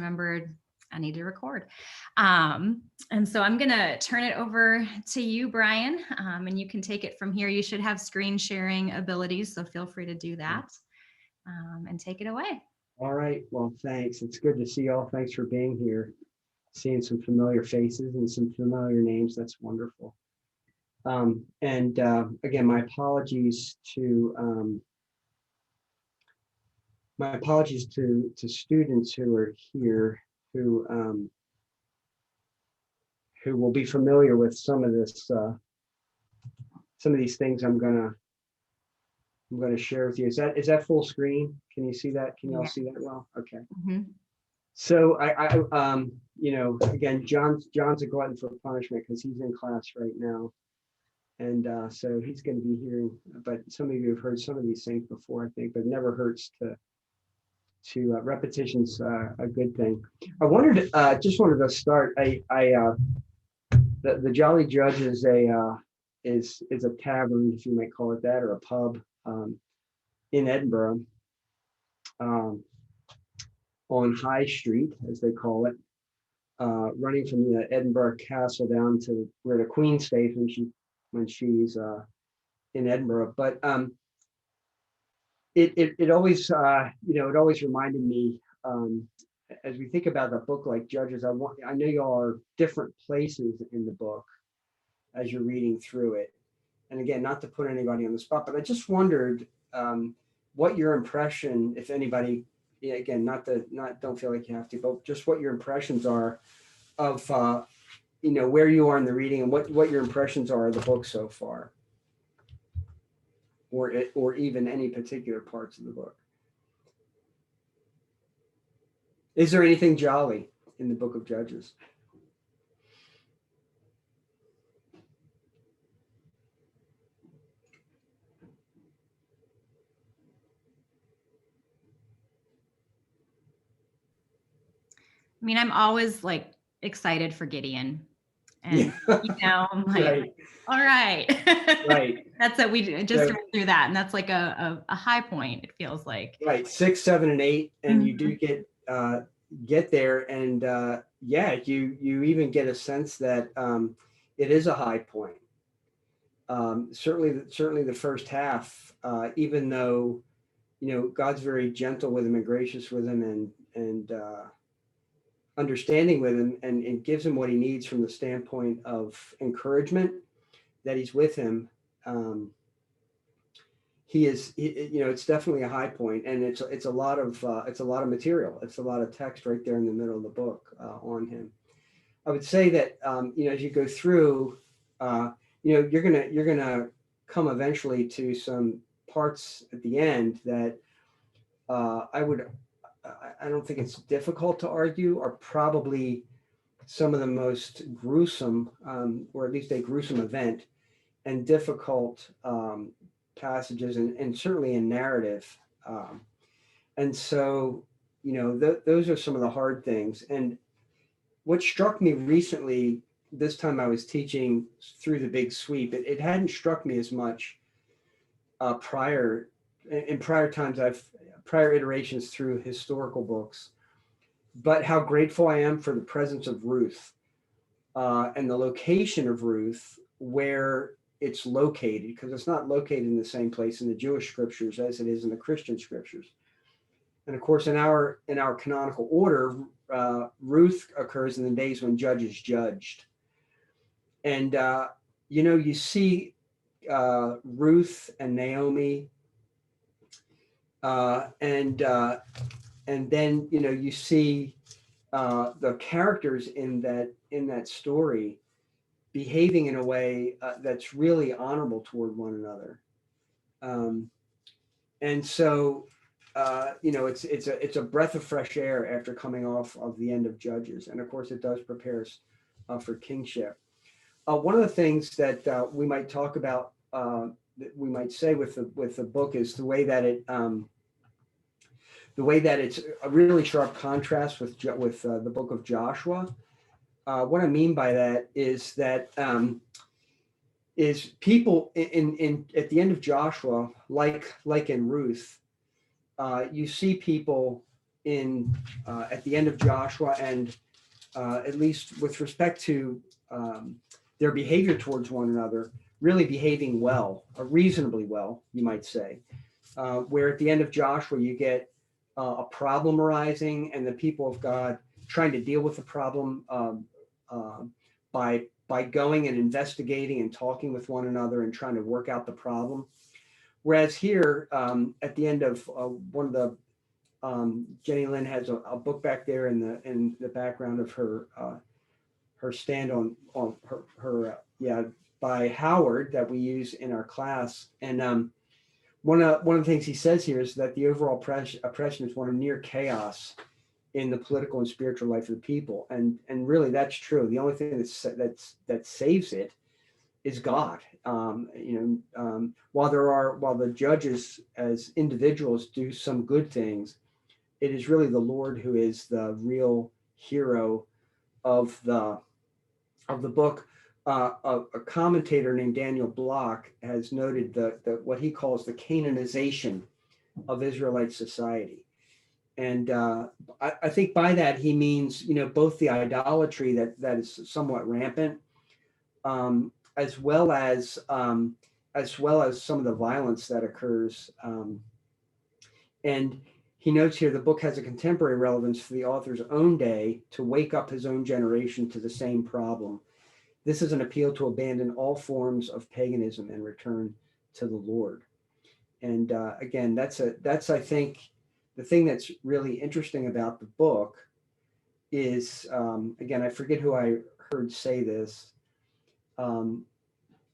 remembered I need to record. And so I'm going to turn it over to you, Brian, and you can take it from here. You should have screen sharing abilities, so feel free to do that and take it away. All right. Well, thanks. It's good to see you all. Thanks for being here. Seeing some familiar faces and some familiar names. That's wonderful. Again, my apologies to students who are here who will be familiar with some of this, some of these things I'm gonna share with you. Is that full screen? Can you see that? Can you all see that well? Okay. Mm-hmm. So again, John's a glutton for punishment because he's in class right now. And so he's going to be hearing, but some of you have heard some of these things before, I think, but it never hurts to repetition's a good thing. Just wanted to start. The Jolly Judge is a tavern, if you might call it that, or a pub in Edinburgh, on High Street, as they call it, running from the Edinburgh Castle down to where the Queen stays when she's in Edinburgh. But it always reminded me, as we think about the book like Judges, I know y'all are different places in the book as you're reading through it. And again, not to put anybody on the spot, but I just wondered what your impression, if anybody, again, don't feel like you have to, but just what your impressions are of where you are in the reading and what your impressions are of the book so far, or even any particular parts of the book. Is there anything jolly in the book of Judges? I mean, I'm always like excited for Gideon. And I'm like, right. All right. Right. That's it. We just went through that. And that's like a high point, it feels like. Right. 6, 7, and 8. And you do get there. And you even get a sense that it is a high point. Certainly the first half, even though, God's very gentle with him and gracious with him and understanding with him and gives him what he needs from the standpoint of encouragement, that he's with him. It's definitely a high point, and it's a lot of material. It's a lot of text right there in the middle of the book on him. I would say that as you go through, you're gonna come eventually to some parts at the end that I don't think it's difficult to argue are probably some of the most gruesome, or at least a gruesome event and difficult passages, and certainly in narrative. And so, those are some of the hard things. And what struck me recently, this time I was teaching through the big sweep, it hadn't struck me as much prior times, prior iterations through historical books, but how grateful I am for the presence of Ruth and the location of Ruth, where it's located, because it's not located in the same place in the Jewish scriptures as it is in the Christian scriptures. And of course, in our canonical order, Ruth occurs in the days when Judges judged. And, you see Ruth and Naomi, and then you see the characters in that story behaving in a way that's really honorable toward one another, and so it's a breath of fresh air after coming off of the end of Judges, and of course it does prepare us for kingship. One of the things that we might talk about, that we might say with the book, is the way that it's a really sharp contrast with the book of Joshua. What I mean by that is that is people in at the end of Joshua, like in Ruth, you see people at the end of Joshua, and at least with respect to their behavior towards one another, really behaving well, reasonably well, you might say. Where at the end of Joshua, you get a problem arising, and the people of God trying to deal with the problem by going and investigating and talking with one another and trying to work out the problem. Whereas here, at the end of one of the Jenny Lynn has a book back there in the background of her stand on her by Howard that we use in our class. And one of the things he says here is that the overall oppression is one of near chaos in the political and spiritual life of the people, and really that's true. The only thing that saves it is God. While the judges as individuals do some good things, it is really the Lord who is the real hero of the book. A commentator named Daniel Block has noted the what he calls the Canaanization of Israelite society. And I think by that he means, both the idolatry that is somewhat rampant, as well as some of the violence that occurs. And he notes here the book has a contemporary relevance for the author's own day to wake up his own generation to the same problem. This is an appeal to abandon all forms of paganism and return to the Lord. And again, that's I think the thing that's really interesting about the book is, again, I forget who I heard say this,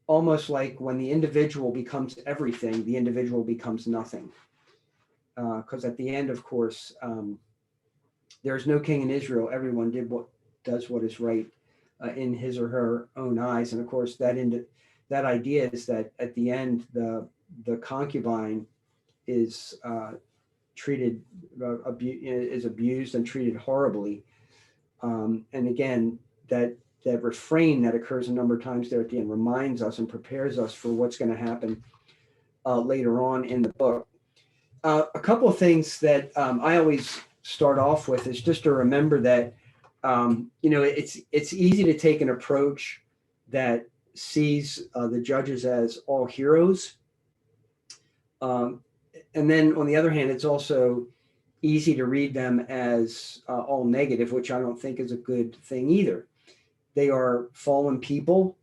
almost like when the individual becomes everything, the individual becomes nothing. Because at the end, of course, there's no king in Israel. Everyone does what is right in his or her own eyes. And of course, that idea is that at the end, the concubine is abused and treated horribly. And again, that refrain that occurs a number of times there at the end reminds us and prepares us for what's going to happen later on in the book. A couple of things that I always start off with is just to remember that it's easy to take an approach that sees the judges as all heroes. And then on the other hand, it's also easy to read them as all negative, which I don't think is a good thing either. They are fallen people.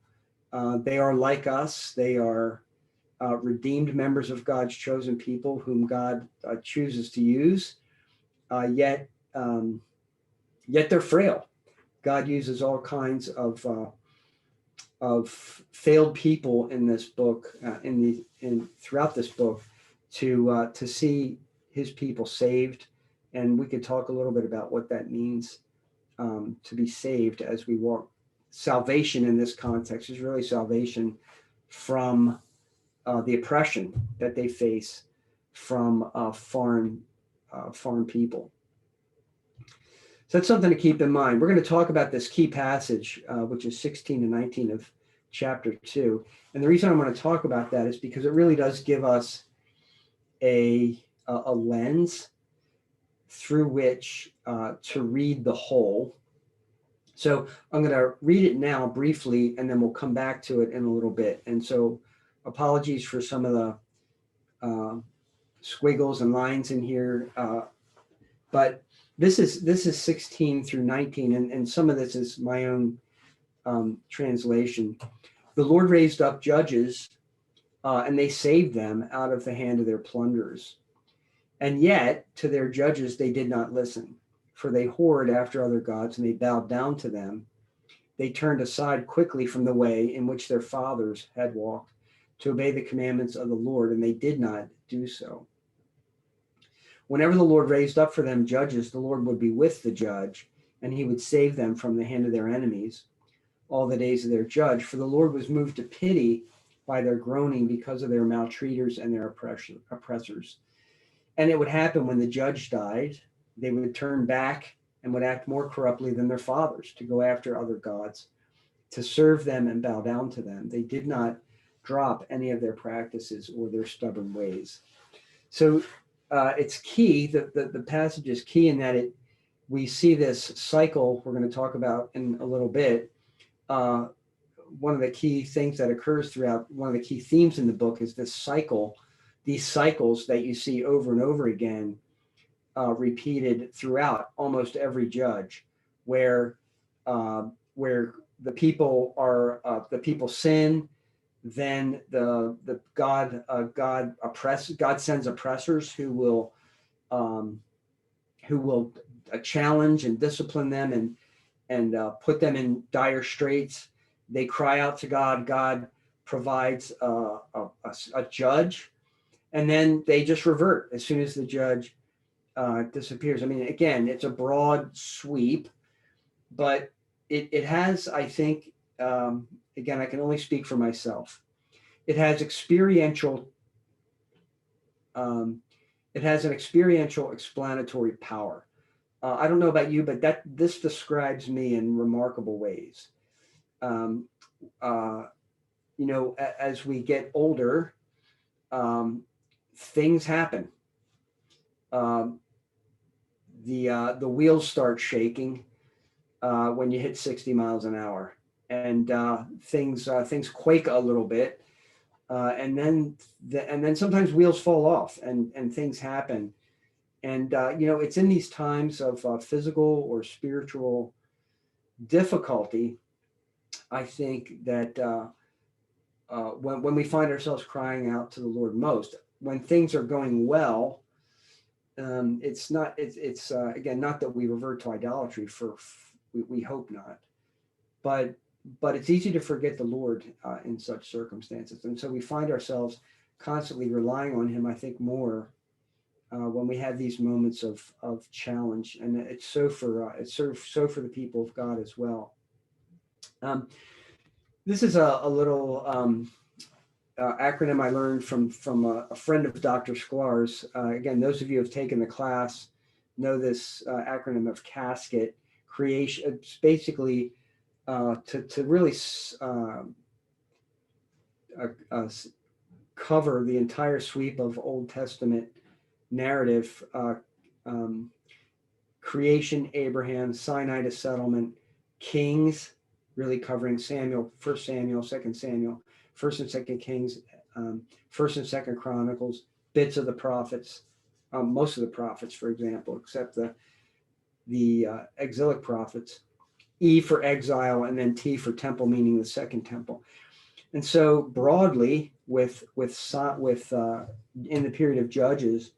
They are like us. They are redeemed members of God's chosen people whom God chooses to use. Yet they're frail. God uses all kinds of failed people in this book, throughout this book, to see his people saved. And we could talk a little bit about what that means, to be saved as we walk. Salvation in this context is really salvation from the oppression that they face from foreign people. So that's something to keep in mind. We're going to talk about this key passage, which is 16 to 19 of chapter 2. And the reason I want to talk about that is because it really does give us a lens through which to read the whole. So I'm going to read it now briefly, and then we'll come back to it in a little bit. And so apologies for some of the squiggles and lines in here, but this is 16 through 19, and some of this is my own translation. The Lord raised up judges, and they saved them out of the hand of their plunderers. And yet to their judges they did not listen, for they whored after other gods, and they bowed down to them. They turned aside quickly from the way in which their fathers had walked, to obey the commandments of the Lord, and they did not do so. Whenever the Lord raised up for them judges, the Lord would be with the judge, and he would save them from the hand of their enemies all the days of their judge. For the Lord was moved to pity by their groaning because of their maltreaters and their oppressors. And it would happen when the judge died, they would turn back and would act more corruptly than their fathers, to go after other gods, to serve them and bow down to them. They did not drop any of their practices or their stubborn ways. So it's key. The passage is key in that we see this cycle we're going to talk about in a little bit. One of the key things that occurs throughout, one of the key themes in the book is this cycle, these cycles that you see over and over again, repeated throughout almost every judge, where the people sin, then God sends oppressors who will challenge and discipline them and put them in dire straits. They cry out to God. God provides a judge, and then they just revert as soon as the judge disappears. I mean, again, it's a broad sweep, but it has, I think, again, I can only speak for myself. It has an experiential explanatory power. I don't know about you, but this describes me in remarkable ways. As we get older, things happen. The wheels start shaking when you hit 60 miles an hour, and things quake a little bit, and then sometimes wheels fall off, and things happen. And it's in these times of physical or spiritual difficulty, I think, that when we find ourselves crying out to the Lord most. When things are going well, it's again, not that we revert to idolatry, we hope not, but it's easy to forget the Lord in such circumstances, and so we find ourselves constantly relying on Him, I think, more when we have these moments of challenge, and it's so for the people of God as well. This is a little acronym I learned from a friend of Dr. Sklar's. Again, those of you who have taken the class know this acronym of CASKET. Creation. It's basically to really cover the entire sweep of Old Testament narrative: creation, Abraham, Sinai to settlement, Kings, really covering Samuel, 1 Samuel, 2 Samuel, 1 and 2 Kings, 1 and 2 Chronicles, bits of the prophets, most of the prophets, for example, except the exilic prophets, E for exile, and then T for temple, meaning the second temple. And so broadly, with in the period of Judges,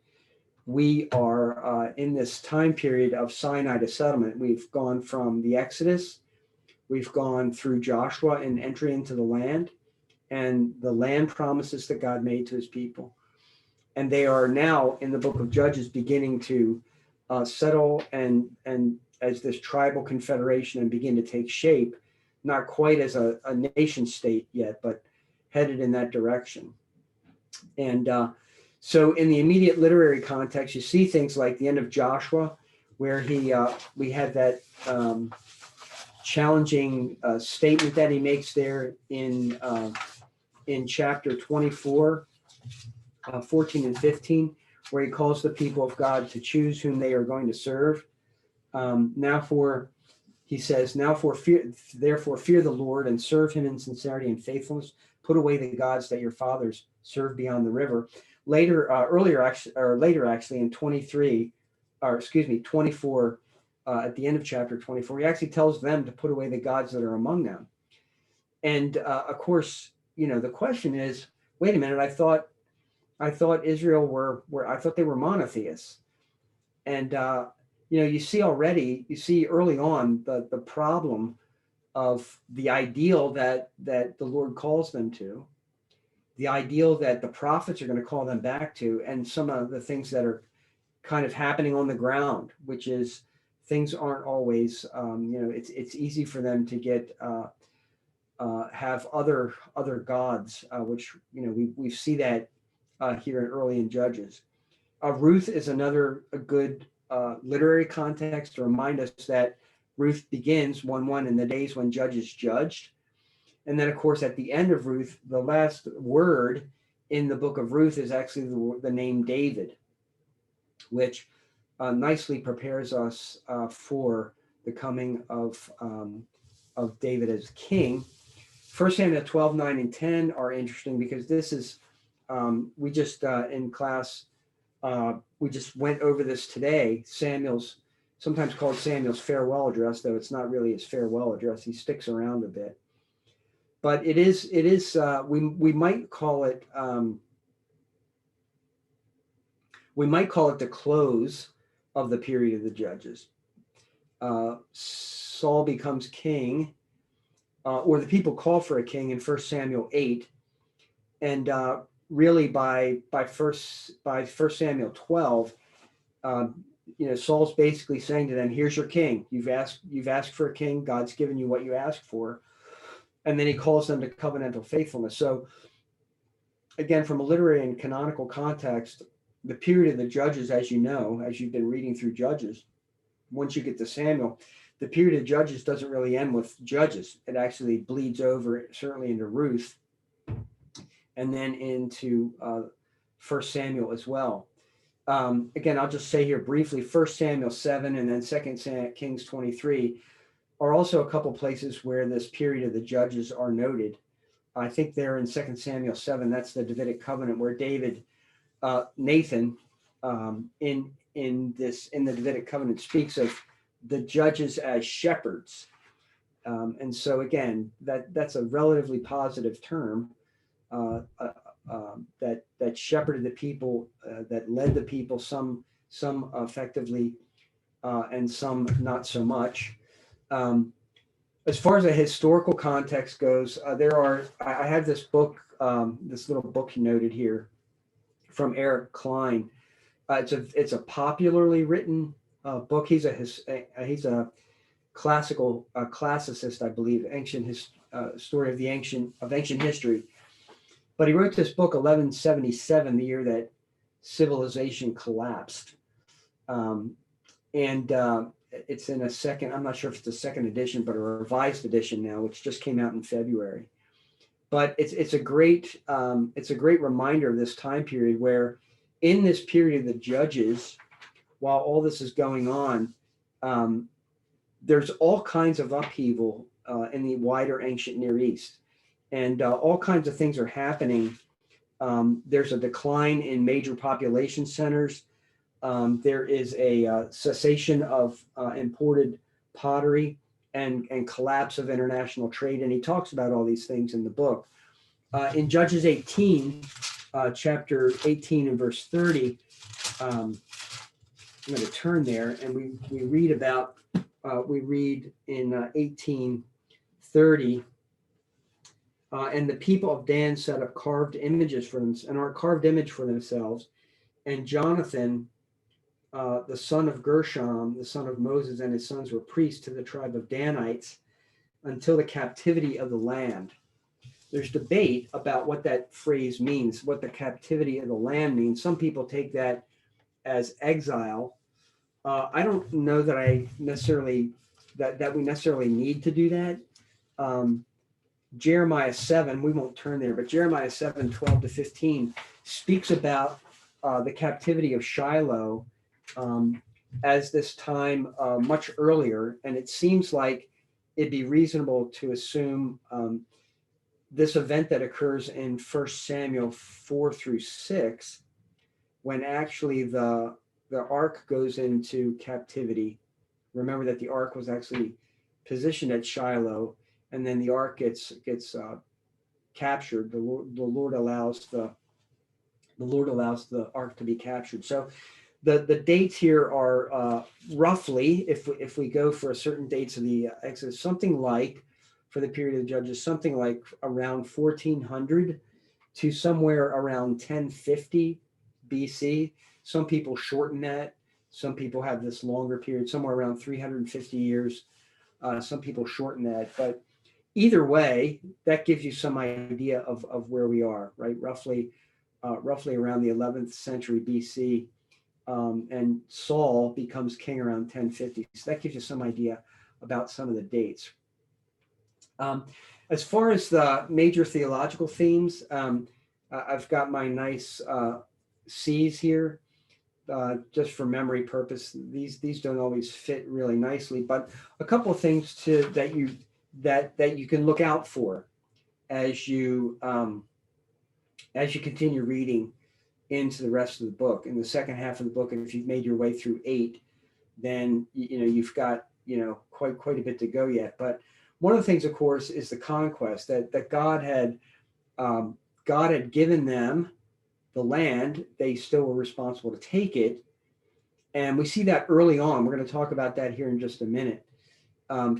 we are in this time period of Sinai to settlement. We've gone from the Exodus, we've gone through Joshua and entry into the land, and the land promises that God made to His people. And they are now in the book of Judges beginning to settle and as this tribal confederation and begin to take shape, not quite as a nation state yet, but headed in that direction. And so in the immediate literary context, you see things like the end of Joshua, where we had that challenging statement that he makes there in chapter 24, 14 and 15, where he calls the people of God to choose whom they are going to serve. He says, therefore fear the Lord and serve Him in sincerity and faithfulness. Put away the gods that your fathers served beyond the river. Later, actually, in 24, at the end of chapter 24, he actually tells them to put away the gods that are among them. And of course, the question is, wait a minute, I thought Israel I thought they were monotheists. And you see early on the problem of the ideal that the Lord calls them to, the ideal that the prophets are going to call them back to, and some of the things that are kind of happening on the ground, which is things aren't always, it's easy for them to get have other gods, which we see that here early in Judges. Ruth is a good literary context to remind us that Ruth begins 1:1 in the days when judges judged. And then, of course, at the end of Ruth, the last word in the book of Ruth is actually the name David. which nicely prepares us for the coming of David as king. 1 Samuel 12, 9, and 10 are interesting because this is, we just in class, we just went over this today. Samuel's, sometimes called Samuel's farewell address, though it's not really his farewell address. He sticks around a bit. But it is, we might call it, the close of the period of the judges. Saul becomes king, or the people call for a king in 1 Samuel 8, and really by 1 Samuel 12, Saul's basically saying to them, "Here's your king. You've asked for a king. God's given you what you asked for," and then he calls them to covenantal faithfulness. So, again, from a literary and canonical context, the period of the judges, as you know, as you've been reading through Judges, once you get to Samuel, the period of Judges doesn't really end with Judges. It actually bleeds over, certainly into Ruth, and then into 1 Samuel as well. Again, I'll just say here briefly, 1 Samuel 7 and then 2 Kings 23 are also a couple places where this period of the judges are noted. I think they're in 2 Samuel 7, that's the Davidic covenant where Nathan in the Davidic covenant speaks of the judges as shepherds. And so again, that's a relatively positive term. That shepherded the people, that led the people, some effectively, and some not so much. As far as a historical context goes, I have this book, this little book noted here from Eric Klein. It's a popularly written book. He's a classicist, I believe, story of ancient history. But he wrote this book 1177, the year that civilization collapsed. It's in a second, I'm not sure if it's a second edition, but a revised edition now, which just came out in February. But it's a great reminder of this time period where in this period of the judges, while all this is going on, there's all kinds of upheaval in the wider ancient Near East. And all kinds of things are happening. There's a decline in major population centers. There is a cessation of imported pottery and collapse of international trade. And he talks about all these things in the book. In Judges 18, chapter 18 and verse 30, I'm going to turn there, and we read in 18:30, and the people of Dan set up carved images for them, and a carved image for themselves. And Jonathan, the son of Gershom, the son of Moses, and his sons were priests to the tribe of Danites until the captivity of the land. There's debate about what that phrase means, what the captivity of the land means. Some people take that as exile. I don't know that we necessarily need to do that. Jeremiah 7, we won't turn there, but Jeremiah 7, 12 to 15 speaks about the captivity of Shiloh as this time much earlier. And it seems like it'd be reasonable to assume this event that occurs in 1 Samuel 4 through 6, when actually the ark goes into captivity. Remember that the ark was actually positioned at Shiloh, and then the ark gets captured. The Lord allows the ark to be captured. So the dates here are roughly, if we go for a certain dates of the Exodus, something like, for the period of the Judges, something like around 1400 to somewhere around 1050 BC. Some people shorten that. Some people have this longer period, somewhere around 350 years. Some people shorten that. But either way, that gives you some idea of where we are, right? Roughly around the 11th century BC. And Saul becomes king around 1050. So that gives you some idea about some of the dates. As far as the major theological themes, I've got my nice C's here. just for memory purpose, these don't always fit really nicely, but a couple of things that you can look out for as you continue reading into the rest of the book. In the second half of the book, and if you've made your way through 8, then you've got quite a bit to go yet. But one of the things, of course, is the conquest that God had given them the land. They still were responsible to take it, and we see that early on. We're going to talk about that here in just a minute.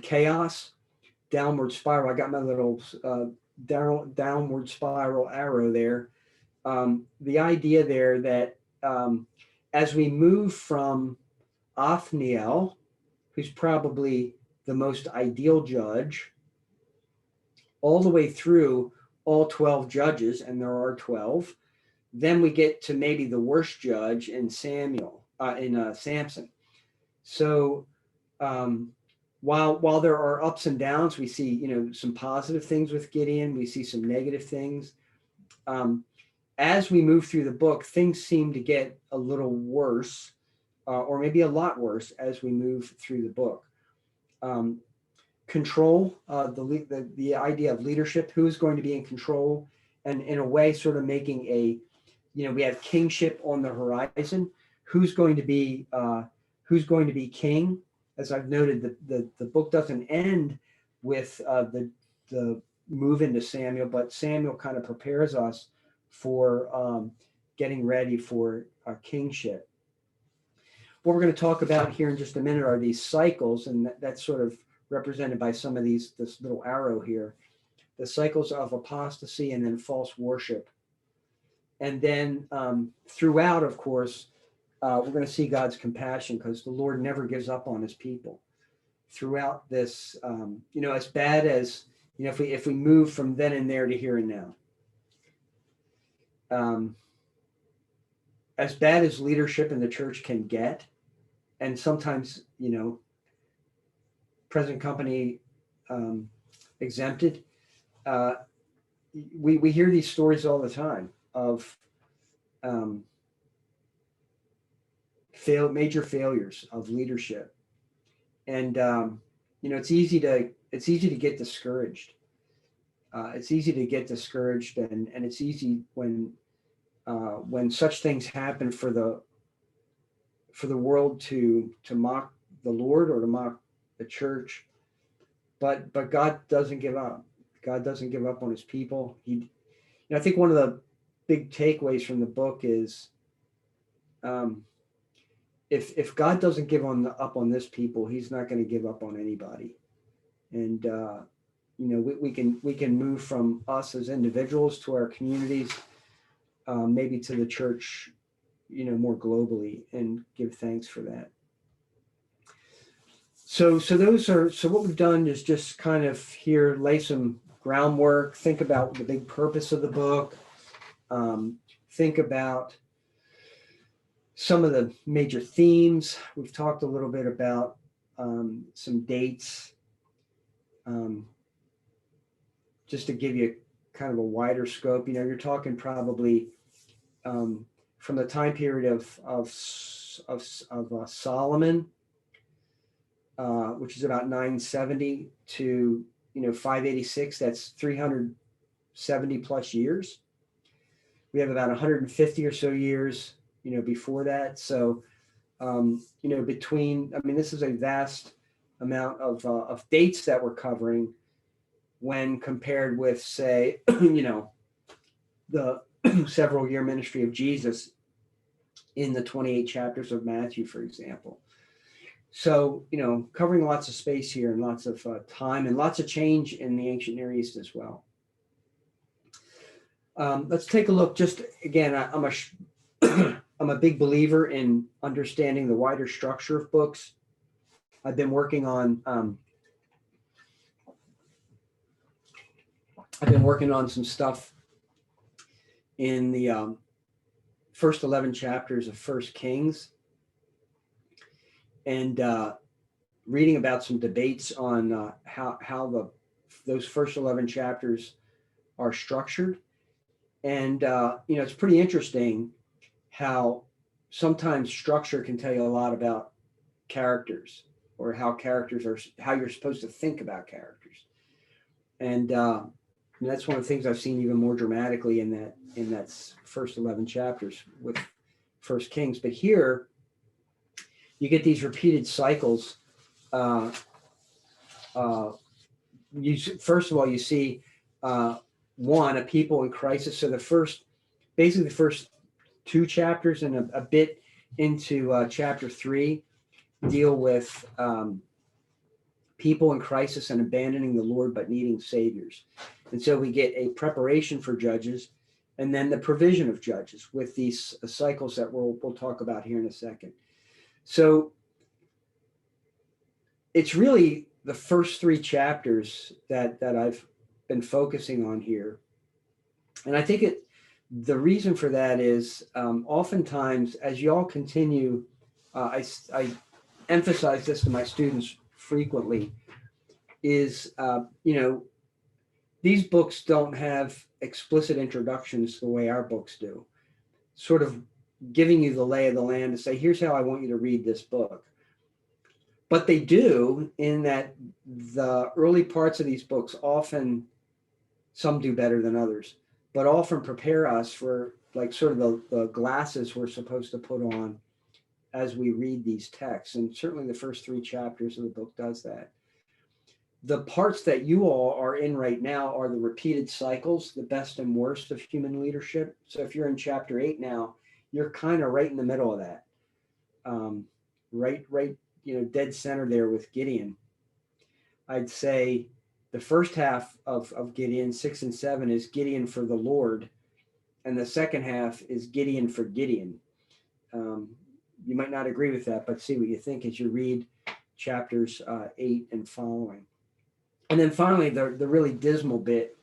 Chaos, downward spiral. I got my little downward spiral arrow there. The idea there that as we move from Othniel, who's probably the most ideal judge, all the way through all 12 judges, and there are 12, then we get to maybe the worst judge in Samson. So while there are ups and downs, we see some positive things with Gideon. We see some negative things. As we move through the book, things seem to get a little worse, or maybe a lot worse as we move through the book. Control, the idea of leadership, who is going to be in control, and in a way sort of making we have kingship on the horizon. Who's going to be king? As I've noted, the book doesn't end with the move into Samuel, but Samuel kind of prepares us for getting ready for kingship. What we're going to talk about here in just a minute are these cycles, and that's sort of represented by some of this little arrow here, the cycles of apostasy and then false worship. And then throughout, of course, we're going to see God's compassion, because the Lord never gives up on his people. Throughout this, as bad as, if we move from then and there to here and now, as bad as leadership in the church can get, and sometimes, present company exempted, we hear these stories all the time of major failures of leadership, and it's easy to get discouraged. It's easy to get discouraged, and it's easy when such things happen for the world to mock the Lord or to mock the church. But God doesn't give up. God doesn't give up on his people. I think one of the big takeaways from the book is, if God doesn't give up on this people, he's not going to give up on anybody. And we can move from us as individuals to our communities, maybe to the church, more globally, and give thanks for that. So what we've done is just kind of here lay some groundwork, think about the big purpose of the book, think about some of the major themes. We've talked a little bit about some dates, just to give you kind of a wider scope. You're talking probably from the time period of Solomon, which is about 970 to 586. That's 370 plus years. We have about 150 or so years before that. So this is a vast amount of dates that we're covering when compared with, say, the several year ministry of Jesus in the 28 chapters of Matthew, for example. So, covering lots of space here, and lots of time, and lots of change in the ancient Near East as well. Let's take a look. Just again, I'm a big believer in understanding the wider structure of books. I've been working on some stuff in the first 11 chapters of First Kings, and reading about some debates on how those first 11 chapters are structured. And it's pretty interesting how sometimes structure can tell you a lot about characters, or how you're supposed to think about characters. And that's one of the things I've seen even more dramatically in that first 11 chapters with First Kings. But here you get these repeated cycles. First of all, you see a people in crisis. So the first 2 chapters and a bit into chapter 3 deal with people in crisis and abandoning the Lord but needing saviors. And so we get a preparation for judges, and then the provision of judges with these cycles that we'll talk about here in a second. So it's really the first 3 chapters that I've been focusing on here. And I think the reason for that is oftentimes, as you all continue, I emphasize this to my students frequently, is, these books don't have explicit introductions the way our books do, sort of giving you the lay of the land to say, here's how I want you to read this book. But they do, in that the early parts of these books often, some do better than others, but often prepare us for like sort of the glasses we're supposed to put on as we read these texts. And certainly the first 3 chapters of the book does that. The parts that you all are in right now are the repeated cycles, the best and worst of human leadership. So if you're in chapter 8 now, you're kind of right in the middle of that. Right, dead center there with Gideon. I'd say the first half of Gideon, 6 and 7, is Gideon for the Lord. And the second half is Gideon for Gideon. You might not agree with that, but see what you think as you read chapters 8 and following. And then finally, the really dismal bit,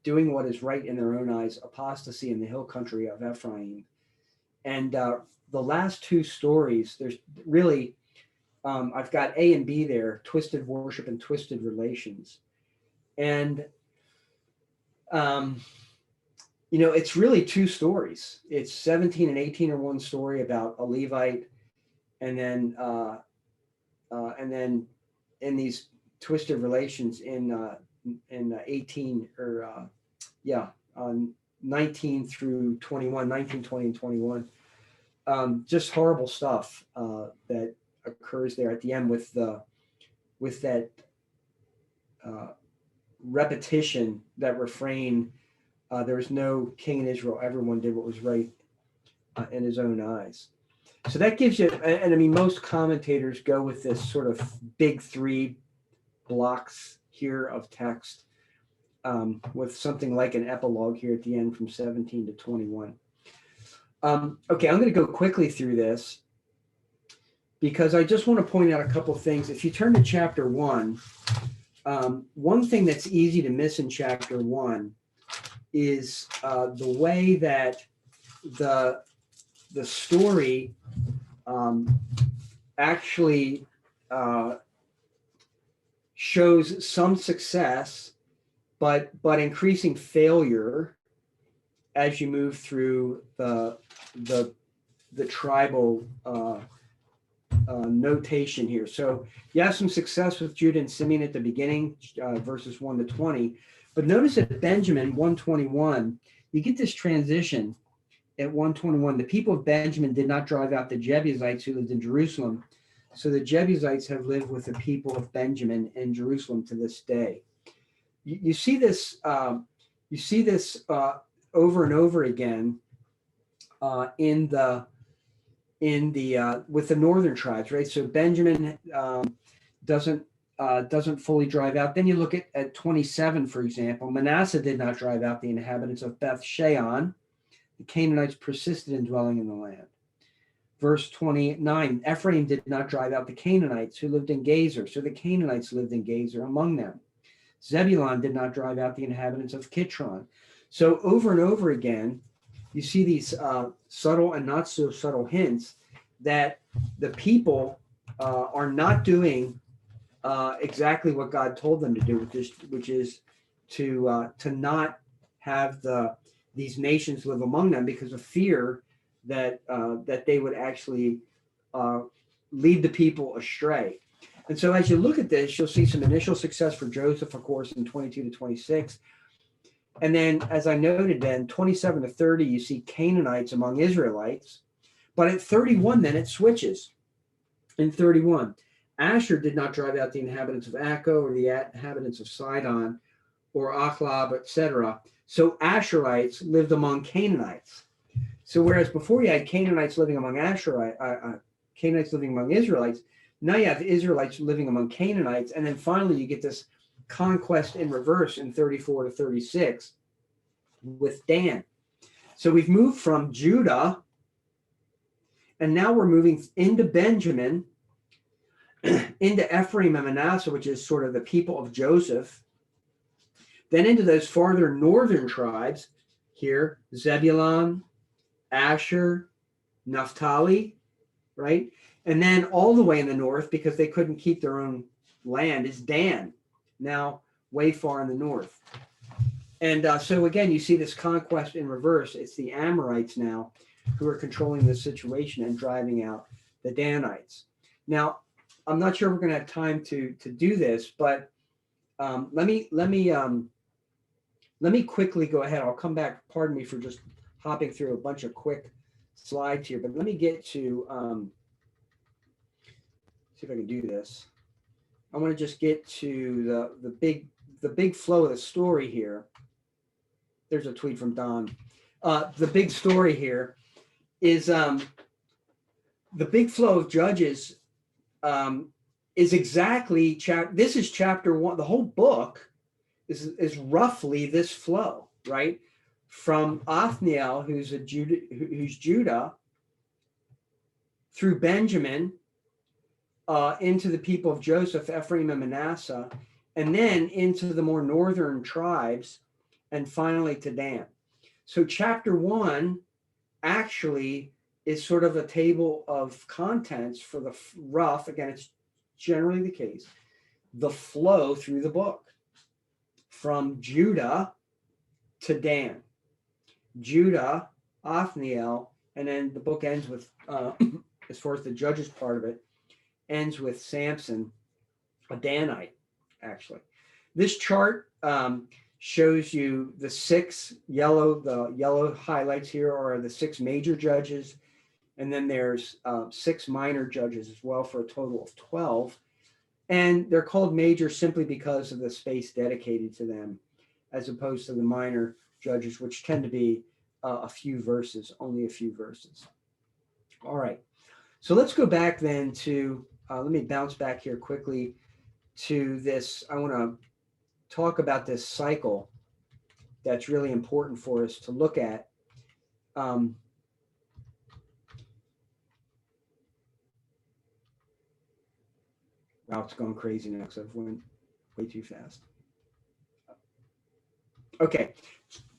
doing what is right in their own eyes, apostasy in the hill country of Ephraim. And the last 2 stories, there's really, I've got A and B there, twisted worship and twisted relations. And, it's really 2 stories. It's 17 and 18 are one story about a Levite, and then in these twisted relations in 18 or 19 through 21, 19, 20, and 21. Just horrible stuff that occurs there at the end with that repetition, that refrain. There was no king in Israel. Everyone did what was right in his own eyes. So that gives you, and I mean, most commentators go with this sort of big 3 blocks here of text, with something like an epilogue here at the end from 17 to 21. Okay, I'm going to go quickly through this because I just want to point out a couple of things. If you turn to chapter 1, one thing that's easy to miss in chapter 1 is the way that the story actually shows some success, but increasing failure as you move through the tribal notation here. So you have some success with Judah and Simeon at the beginning, verses 1 to 20. But notice at Benjamin 121, you get this transition at 121. The people of Benjamin did not drive out the Jebusites who lived in Jerusalem. So the Jebusites have lived with the people of Benjamin in Jerusalem to this day. You see this over and over again in the with the northern tribes, right? So Benjamin doesn't fully drive out. Then you look at 27, for example. Manasseh did not drive out the inhabitants of Beth Shean. The Canaanites persisted in dwelling in the land. Verse 29, Ephraim did not drive out the Canaanites who lived in Gezer. So the Canaanites lived in Gezer among them. Zebulun did not drive out the inhabitants of Kitron. So over and over again, you see these subtle and not so subtle hints that the people are not doing exactly what God told them to do, which is to not have these nations live among them because of fear that they would actually lead the people astray. And so as you look at this, you'll see some initial success for Joseph, of course, in 22 to 26. And then, as I noted, then 27 to 30, you see Canaanites among Israelites. But at 31, then it switches. In 31, Asher did not drive out the inhabitants of Acco or the inhabitants of Sidon or Achlab, etc. So Asherites lived among Canaanites. So whereas before you had Canaanites living among Canaanites living among Israelites, now you have Israelites living among Canaanites, and then finally you get this conquest in reverse in 34 to 36 with Dan. So we've moved from Judah, and now we're moving into Benjamin, into Ephraim and Manasseh, which is sort of the people of Joseph, then into those farther northern tribes here, Zebulun, Asher, Naphtali, right? And then all the way in the north, because they couldn't keep their own land, is Dan, now way far in the north. And so again, you see this conquest in reverse. It's the Amorites now who are controlling the situation and driving out the Danites. Now, I'm not sure we're going to have time to do this, but let me quickly go ahead. I'll come back. Pardon me for just hopping through a bunch of quick slides here, but let me get to see if I can do this. I want to just get to the big flow of the story here. There's a tweet from Don. The big story here is the big flow of Judges is exactly this is chapter 1. The whole book is roughly this flow, right? From Othniel, who's Judah, through Benjamin, into the people of Joseph, Ephraim and Manasseh, and then into the more northern tribes, and finally to Dan. So chapter 1 actually is sort of a table of contents for the rough, again, it's generally the case, the flow through the book from Judah to Dan. Judah, Othniel, and then the book ends with, as far as the Judges part of it, ends with Samson, a Danite, actually. This chart shows you the yellow highlights here are the 6 major judges, and then there's 6 minor judges as well, for a total of 12. And they're called major simply because of the space dedicated to them, as opposed to the minor judges, which tend to be a few verses, only a few verses. All right, so let's go back then to, let me bounce back here quickly to this. I want to talk about this cycle that's really important for us to look at. Wow, it's going crazy now because I've went way too fast. Okay,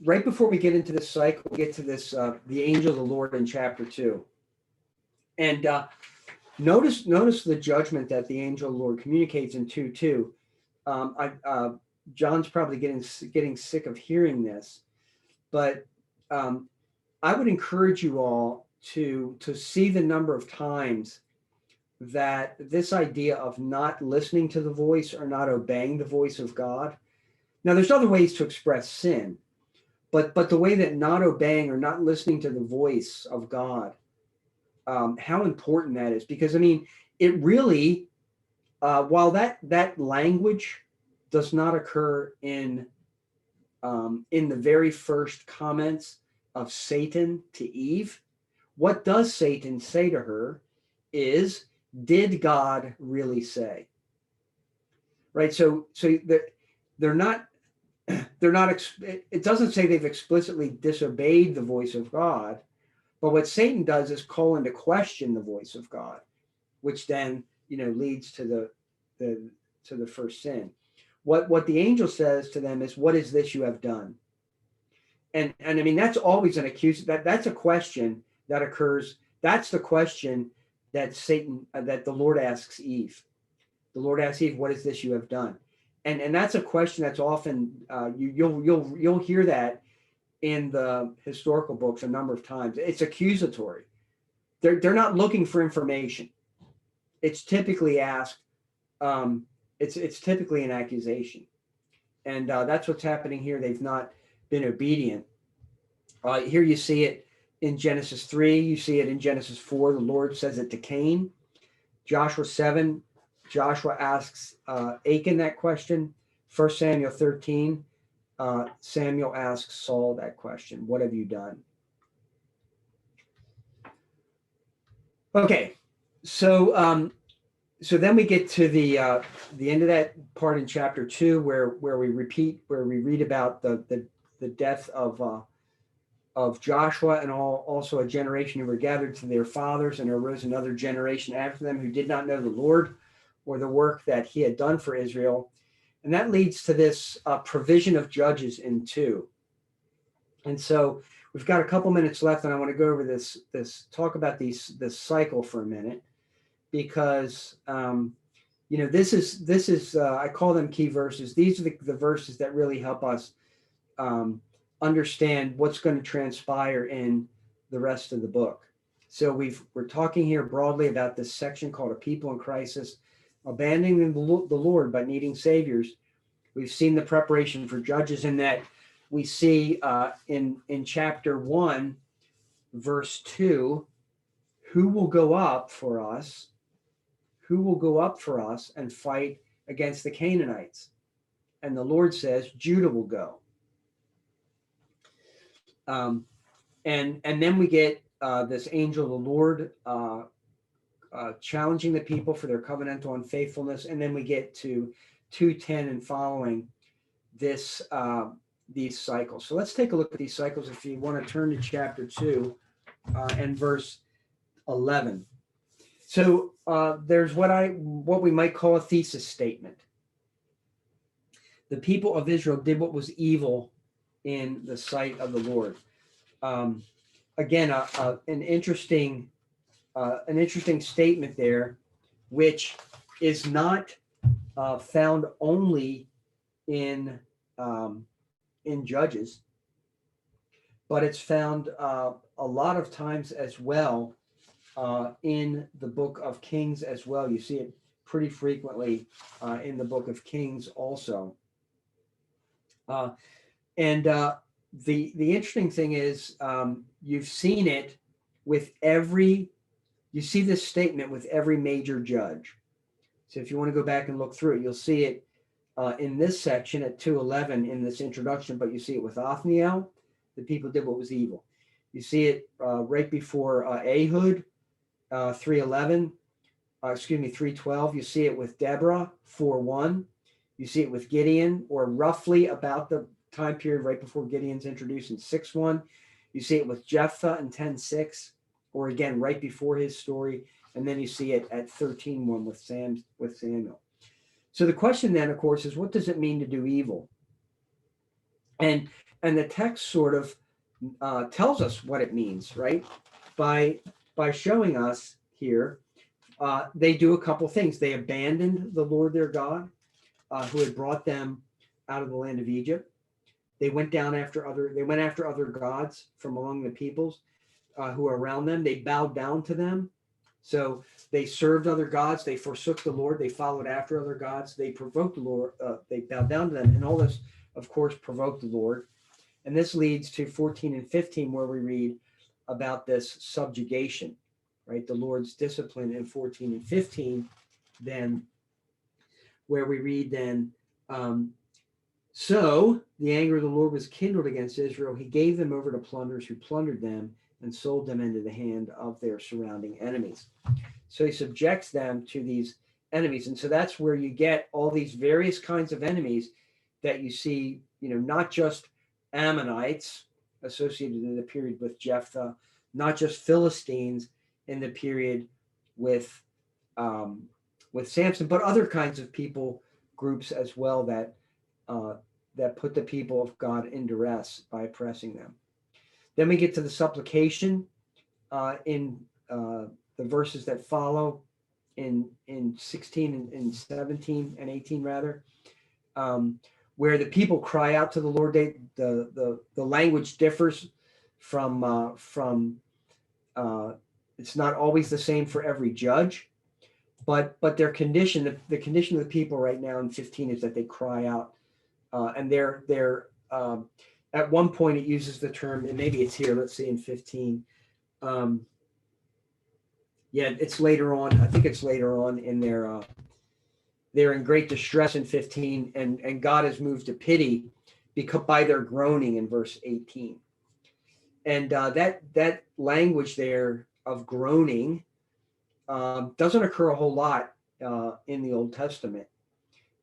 right before we get into this cycle, we get to this, the angel of the Lord in chapter 2. And notice the judgment that the angel of the Lord communicates in 2:2. John's probably getting sick of hearing this, but I would encourage you all to see the number of times that this idea of not listening to the voice or not obeying the voice of God. Now, there's other ways to express sin, but the way that not obeying or not listening to the voice of God, how important that is, because I mean, it really, while that language does not occur in the very first comments of Satan to Eve, what does Satan say to her is, did God really say? Right. So they're not. It doesn't say they've explicitly disobeyed the voice of God, but what Satan does is call into question the voice of God, which then leads to the first sin. What the angel says to them is, "What is this you have done?" And I mean, that's always an accusation. That's a question that occurs. That's the question that that the Lord asks Eve. The Lord asks Eve, "What is this you have done?" And that's a question that's often you'll hear that in the historical books a number of times. It's accusatory. They're not looking for information. It's typically asked. It's typically an accusation, and that's what's happening here. They've not been obedient. Here you see it in Genesis 3. You see it in Genesis 4. The Lord says it to Cain. Joshua 7. Joshua asks Achan that question. 1 Samuel 13. Samuel asks Saul that question. What have you done? Okay, so then we get to the end of that part in chapter 2, where we read about the death of Joshua and also a generation who were gathered to their fathers, and there arose another generation after them who did not know the Lord or the work that he had done for Israel. And that leads to this provision of judges in 2. And so we've got a couple minutes left, and I want to go over this talk about this cycle for a minute, because this is I call them key verses. These are the verses that really help us understand what's going to transpire in the rest of the book. So we're talking here broadly about this section called A People in Crisis, abandoning the Lord by needing saviors. We've seen the preparation for judges in that we see in chapter 1, verse 2, who will go up for us? Who will go up for us and fight against the Canaanites? And the Lord says, Judah will go. And then we get this angel of the Lord challenging the people for their covenantal unfaithfulness. And then we get to 2:10 and following these cycles. So let's take a look at these cycles. If you want to turn to chapter 2 and verse 11. So there's what we might call a thesis statement. The people of Israel did what was evil in the sight of the Lord. Again, an interesting statement there, which is not found only in Judges, but it's found a lot of times as well in the book of Kings as well. You see it pretty frequently in the book of Kings also. And the interesting thing is you've seen it with you see this statement with every major judge. So if you want to go back and look through it, you'll see it in this section at 2:11 in this introduction, but you see it with Othniel, the people did what was evil. You see it right before Ehud, 3:11, 3:12. You see it with Deborah, 4:1. You see it with Gideon, or roughly about the time period right before Gideon's introduced in 6:1. You see it with Jephthah in 10:6, or again right before his story, and then you see it at 13:1 with Samuel. So the question then, of course, is what does it mean to do evil? And the text sort of tells us what it means, right? By showing us here, they do a couple things. They abandoned the Lord their God, who had brought them out of the land of Egypt. They went after other gods from among the peoples who were around them. They bowed down to them. So they served other gods. They forsook the Lord. They followed after other gods. They provoked the Lord. They bowed down to them. And all this, of course, provoked the Lord. And this leads to 14 and 15, where we read about this subjugation, right? The Lord's discipline in 14 and 15, then where we read then, so the anger of the Lord was kindled against Israel. He gave them over to plunderers who plundered them and sold them into the hand of their surrounding enemies. So he subjects them to these enemies. And so that's where you get all these various kinds of enemies that you see, not just Ammonites associated in the period with Jephthah, not just Philistines in the period with Samson, but other kinds of people groups as well that put the people of God in duress by oppressing them. Then we get to the supplication in the verses that follow in 16 and 17 and 18 rather, where the people cry out to the Lord. The language differs from it's not always the same for every judge, but their condition, the condition of the people right now in 15 is that they cry out, and they're at one point it uses the term, and maybe it's here. Let's see in 15. Yeah, it's later on. I think it's later on in their. They're in great distress in 15, and God is moved to pity because by their groaning in verse 18. And that language there of groaning doesn't occur a whole lot in the Old Testament,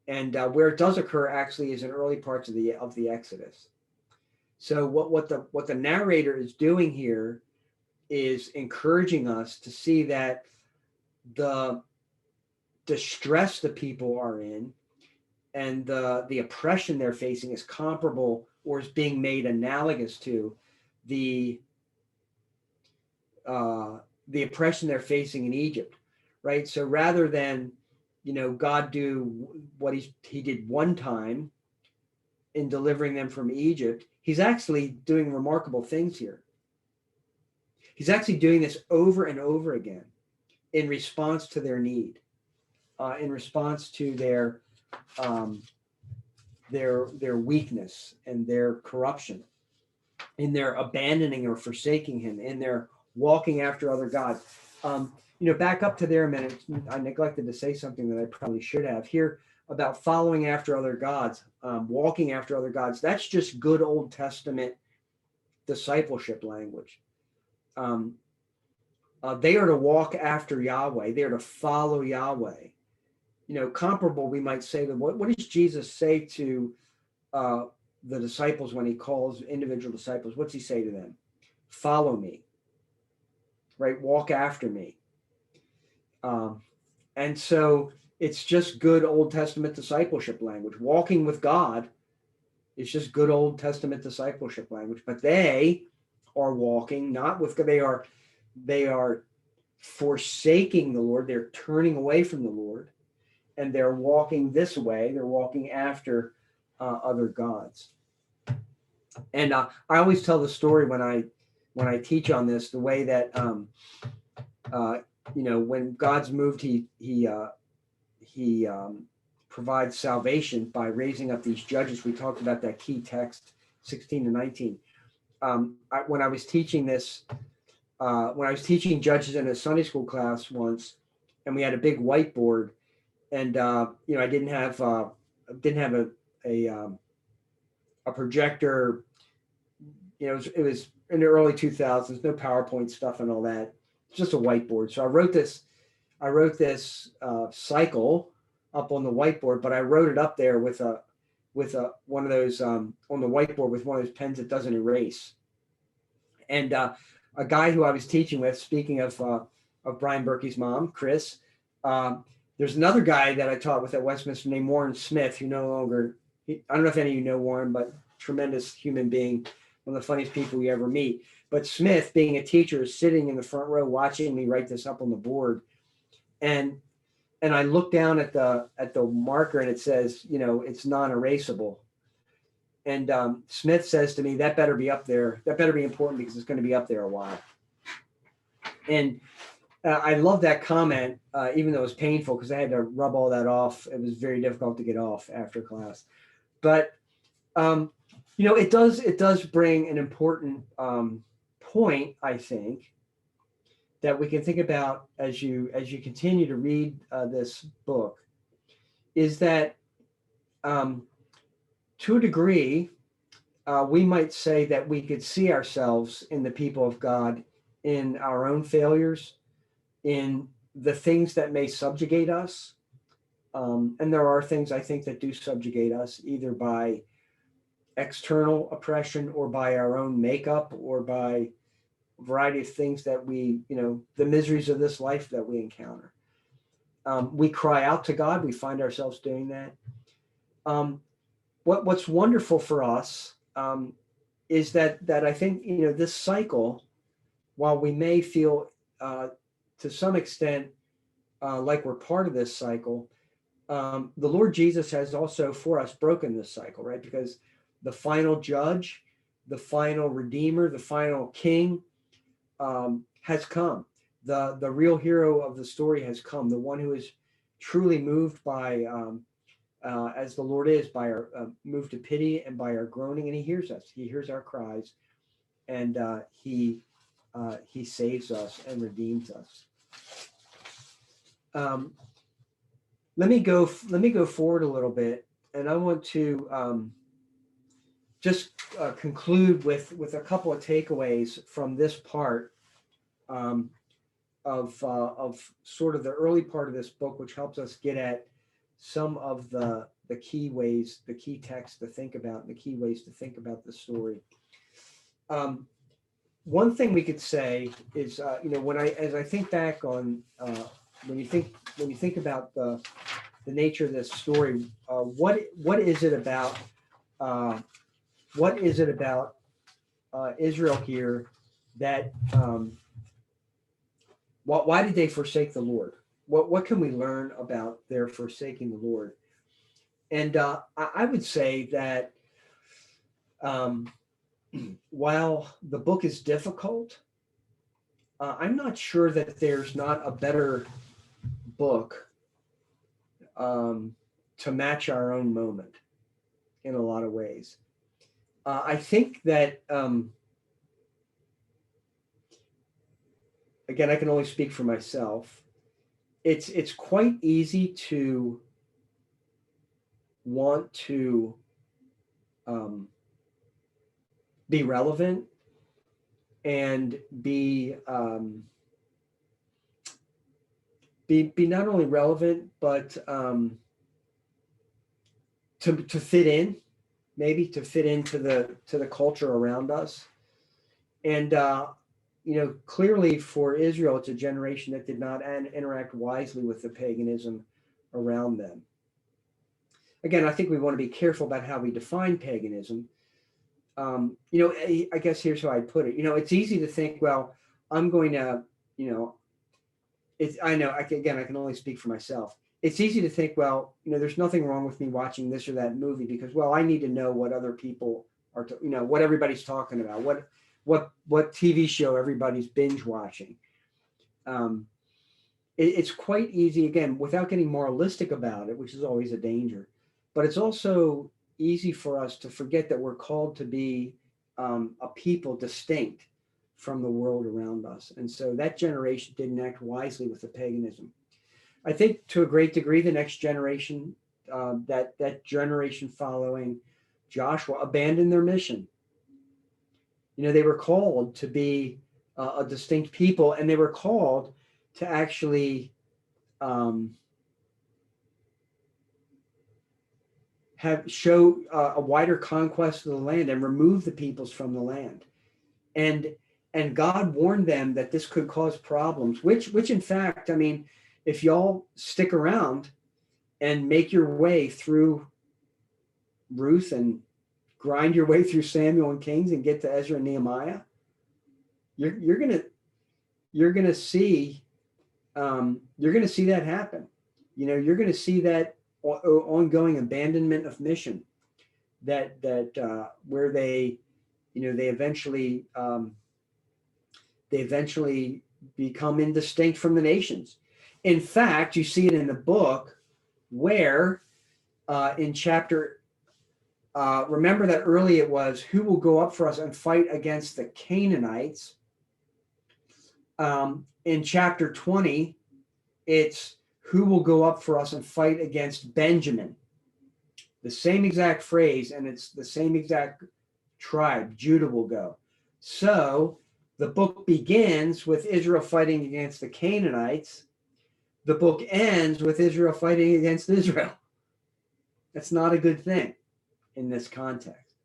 and where it does occur actually is in early parts of the Exodus. So what the narrator is doing here is encouraging us to see that the distress the people are in and the oppression they're facing is comparable or is being made analogous to the oppression they're facing in Egypt, right? So rather than, God do what he did one time in delivering them from Egypt, he's actually doing remarkable things here. He's actually doing this over and over again in response to their need, in response to their weakness and their corruption, in their abandoning or forsaking him, in their walking after other gods. Back up to there a minute. I neglected to say something that I probably should have here about following after other gods, walking after other gods. That's just good Old Testament discipleship language. They are to walk after Yahweh. They are to follow Yahweh. Comparable, we might say, to what does Jesus say to the disciples when he calls individual disciples? What's he say to them? Follow me, right? Walk after me. And so it's just good Old Testament discipleship language. Walking with God is just good Old Testament discipleship language. But they are walking not with God. They are forsaking the Lord. They're turning away from the Lord, and they're walking this way. They're walking after other gods. And I always tell the story when I teach on this, the way that when God's moved, he provides salvation by raising up these judges. We talked about that key text 16 to 19. When I was teaching this, when I was teaching judges in a Sunday school class once, and we had a big whiteboard, and I didn't have a projector. It was in the early 2000s, no PowerPoint stuff and all that. It's just a whiteboard. So I wrote this cycle up on the whiteboard, but I wrote it up there with one of those on the whiteboard with one of those pens that doesn't erase. And a guy who I was teaching with, speaking of Brian Berkey's mom, Chris, there's another guy that I taught with at Westminster named Warren Smith, who no longer, I don't know if any of you know Warren, but tremendous human being, one of the funniest people you ever meet. But Smith, being a teacher, is sitting in the front row watching me write this up on the board. And I look down at the marker and it says, it's non-erasable. And Smith says to me, that better be up there. That better be important because it's going to be up there a while. And I love that comment, even though it was painful because I had to rub all that off. It was very difficult to get off after class. But, it does bring an important point, I think, that we can think about as you continue to read this book, is that to a degree, we might say that we could see ourselves in the people of God, in our own failures, in the things that may subjugate us. And there are things, I think, that do subjugate us, either by external oppression or by our own makeup or by a variety of things that we, the miseries of this life that we encounter. We cry out to God. We find ourselves doing that. What's wonderful for us is that I think, this cycle, while we may feel to some extent like we're part of this cycle, the Lord Jesus has also for us broken this cycle, right? Because the final judge, the final redeemer, the final king has come. The real hero of the story has come. The one who is truly moved by, as the Lord is, by our moved to pity and by our groaning, and he hears us. He hears our cries, and he saves us and redeems us. Let me go forward a little bit, and I want to just conclude with a couple of takeaways from this part of sort of the early part of this book, which helps us get at some of the key ways, the key texts to think about, and the key ways to think about the story. One thing we could say is, as I think back on when you think about the nature of this story, what is it about Israel here that why did they forsake the Lord? What can we learn about their forsaking the Lord? And I would say that while the book is difficult, I'm not sure that there's not a better book to match our own moment in a lot of ways. I think that, again, I can only speak for myself. It's quite easy to want to be relevant and be not only relevant, but to fit in, maybe to fit into the culture around us. And clearly for Israel, it's a generation that did not interact wisely with the paganism around them. Again, I think we want to be careful about how we define paganism. I guess here's how I put it. It's easy to think, well, I'm going to, I can only speak for myself. It's easy to think, well, there's nothing wrong with me watching this or that movie because, well, I need to know what other people are, what everybody's talking about, what TV show everybody's binge watching. It's quite easy, again, without getting moralistic about it, which is always a danger, but it's also easy for us to forget that we're called to be a people distinct from the world around us. And so that generation didn't act wisely with the paganism. I think to a great degree, the next generation, that generation following Joshua, abandoned their mission. They were called to be a distinct people, and they were called to actually show a wider conquest of the land and remove the peoples from the land. And God warned them that this could cause problems, which in fact, I mean, if y'all stick around and make your way through Ruth and grind your way through Samuel and Kings and get to Ezra and Nehemiah, you're gonna see that happen. You're gonna see that ongoing abandonment of mission, that where they eventually become indistinct from the nations. In fact, you see it in the book where in chapter, remember that early it was, who will go up for us and fight against the Canaanites? In chapter 20, it's who will go up for us and fight against Benjamin? The same exact phrase, and it's the same exact tribe, Judah will go. So the book begins with Israel fighting against the Canaanites. The book ends with Israel fighting against Israel. That's not a good thing in this context.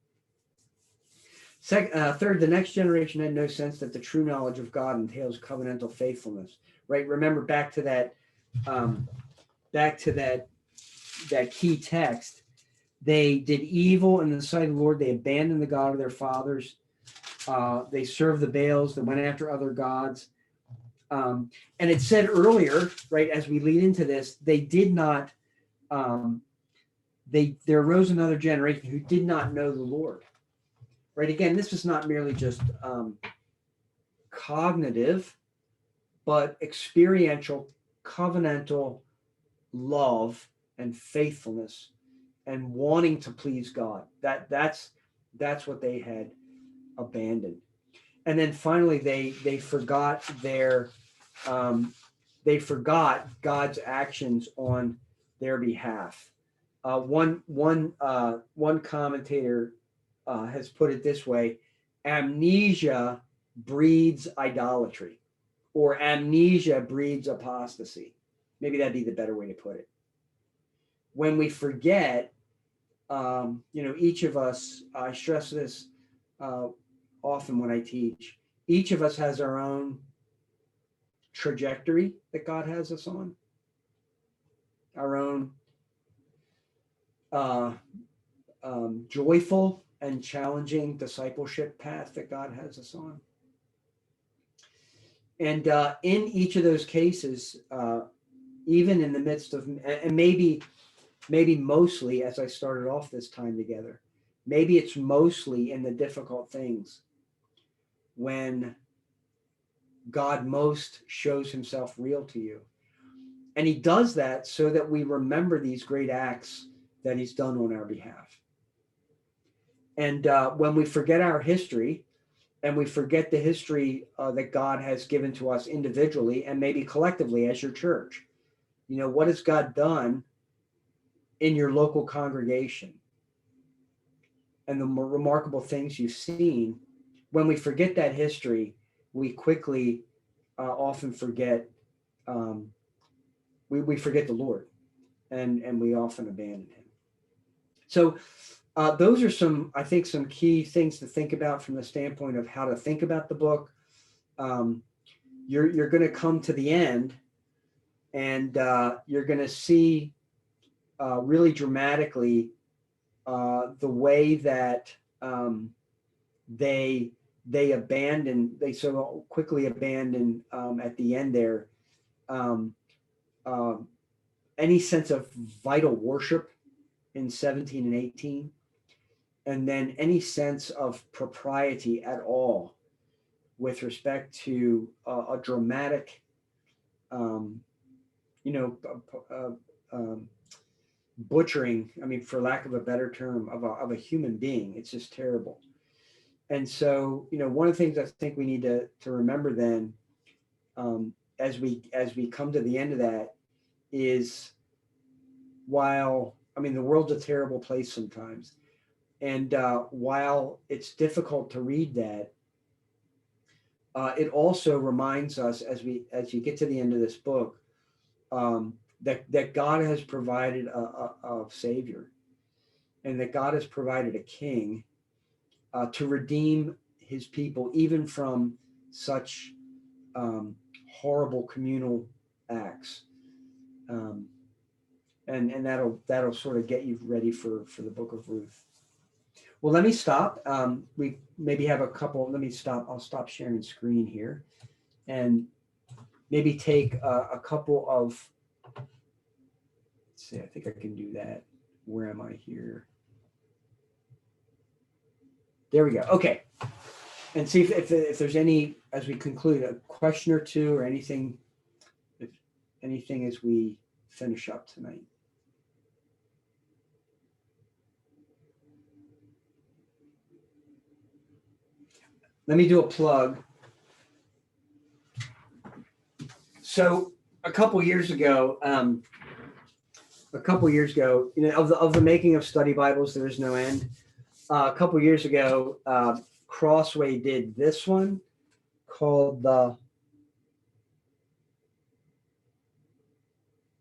Third, the next generation had no sense that the true knowledge of God entails covenantal faithfulness. Right? Remember back to that key text. They did evil in the sight of the Lord. They abandoned the God of their fathers. They served the Baals. They went after other gods. And it said earlier, right, as we lead into this, they did not there arose another generation who did not know the Lord. Right? Again, this was not merely just cognitive, but experiential, covenantal love and faithfulness and wanting to please God. That's what they had abandoned. And then finally, they forgot they forgot God's actions on their behalf. One commentator has put it this way: amnesia breeds idolatry, or amnesia breeds apostasy. Maybe that'd be the better way to put it. When we forget, each of us, I stress this often when I teach, each of us has our own trajectory that God has us on, our own joyful and challenging discipleship path that God has us on. And in each of those cases, even in the midst of, and maybe mostly, as I started off this time together, maybe it's mostly in the difficult things when God most shows himself real to you. And he does that so that we remember these great acts that he's done on our behalf. And when we forget our history, and we forget the history that God has given to us individually and maybe collectively as your church, what has God done in your local congregation and the remarkable things you've seen? When we forget that history, we quickly often forget, we forget the Lord, and we often abandon him. So those are some key things to think about from the standpoint of how to think about the book. You're going to come to the end, and you're going to see really dramatically the way that they so quickly abandon at the end there any sense of vital worship in 17 and 18, and then any sense of propriety at all with respect to a dramatic butchering, for lack of a better term, of a human being. It's just terrible. And so, one of the things I think we need to remember then, as we come to the end of that, is while, the world's a terrible place sometimes, and while it's difficult to read that, it also reminds us as you get to the end of this book, that God has provided a savior, and that God has provided a king to redeem his people even from such horrible communal acts, and that'll sort of get you ready for the book of Ruth. Well, let me stop. We maybe have a couple. Let me stop. I'll stop sharing screen here, and maybe take a couple of. Let's see. I think I can do that. Where am I here? There we go. Okay. And see if there's any, as we conclude, a question or two or anything, if anything as we finish up tonight. Let me do a plug. So a couple years ago, of the making of study Bibles, there is no end. A couple years ago, Crossway did this one called the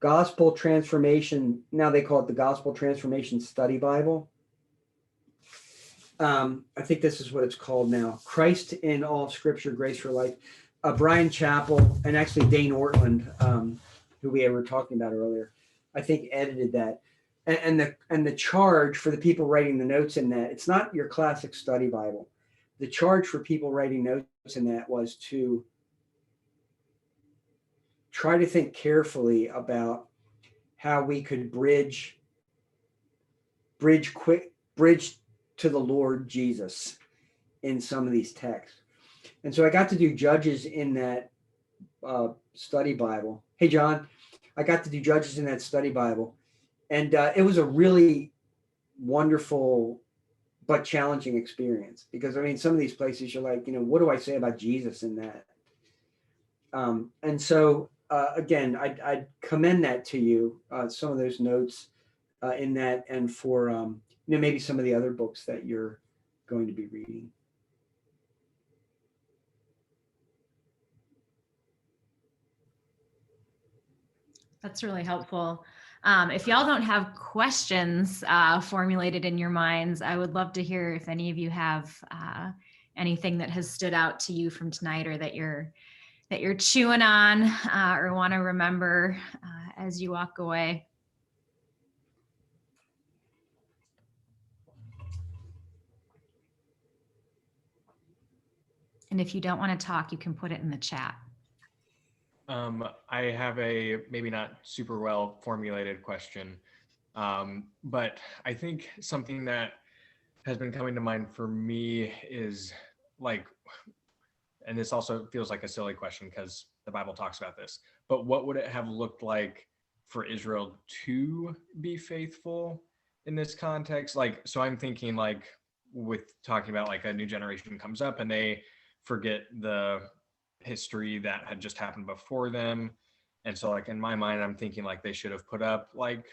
Gospel Transformation. Now they call it the Gospel Transformation Study Bible. I think this is what it's called now. Christ in All of Scripture, Grace for Life. Brian Chappell and actually Dane Ortland, who we were talking about earlier, I think edited that. And the charge for the people writing the notes in that, it's not your classic study Bible. The charge for people writing notes in that was to try to think carefully about how we could bridge to the Lord Jesus in some of these texts. And so I got to do Judges in that study Bible. Hey, John, I got to do Judges in that study Bible. And it was a really wonderful but challenging experience, because I mean, some of these places you're like, what do I say about Jesus in that? And so again, I'd commend that to you, some of those notes in that, and for maybe some of the other books that you're going to be reading. That's really helpful. If y'all don't have questions formulated in your minds, I would love to hear if any of you have anything that has stood out to you from tonight, or that you're chewing on or want to remember as you walk away. And if you don't want to talk, you can put it in the chat. I have a maybe not super well formulated question, but I think something that has been coming to mind for me is like, and this also feels like a silly question because the Bible talks about this, but what would it have looked like for Israel to be faithful in this context? Like, so I'm thinking like with talking about like a new generation comes up and they forget the history that had just happened before them. And so like in my mind, I'm thinking like they should have put up like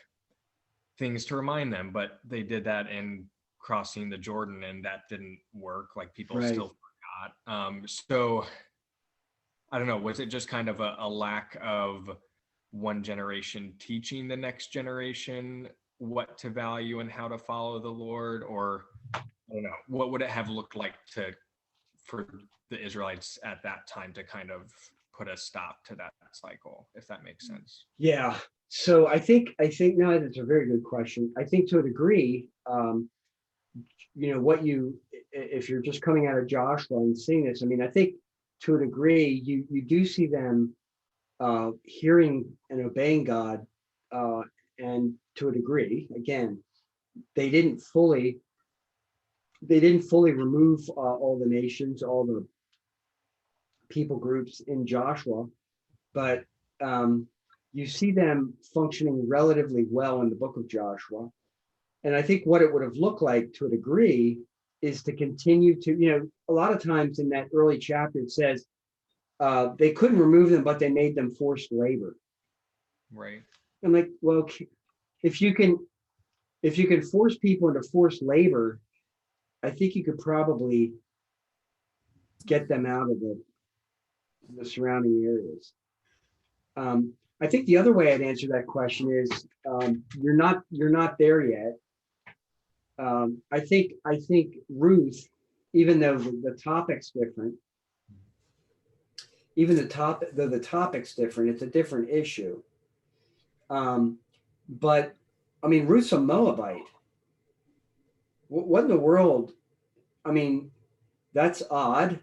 things to remind them, but they did that in crossing the Jordan and that didn't work. Like people Right. still forgot. So I don't know, was it just kind of a lack of one generation teaching the next generation what to value and how to follow the Lord? Or I don't know, what would it have looked like for the Israelites at that time to kind of put a stop to that cycle, if that makes sense? Yeah. So I think no, that's a very good question. I think to a degree, if you're just coming out of Joshua and seeing this, I mean, I think to a degree you do see them hearing and obeying God, and to a degree, again, they didn't fully remove all the nations, all the people groups in Joshua, but you see them functioning relatively well in the book of Joshua. And I think what it would have looked like to a degree is to continue to, a lot of times in that early chapter, it says they couldn't remove them, but they made them forced labor. Right. I'm like, well, if you can force people into forced labor, I think you could probably get them out of the surrounding areas. I think the other way I'd answer that question is you're not there yet. I think Ruth, even though the topic's different, though the topic's different, it's a different issue. But I mean, Ruth's a Moabite. What in the world? I mean, that's odd.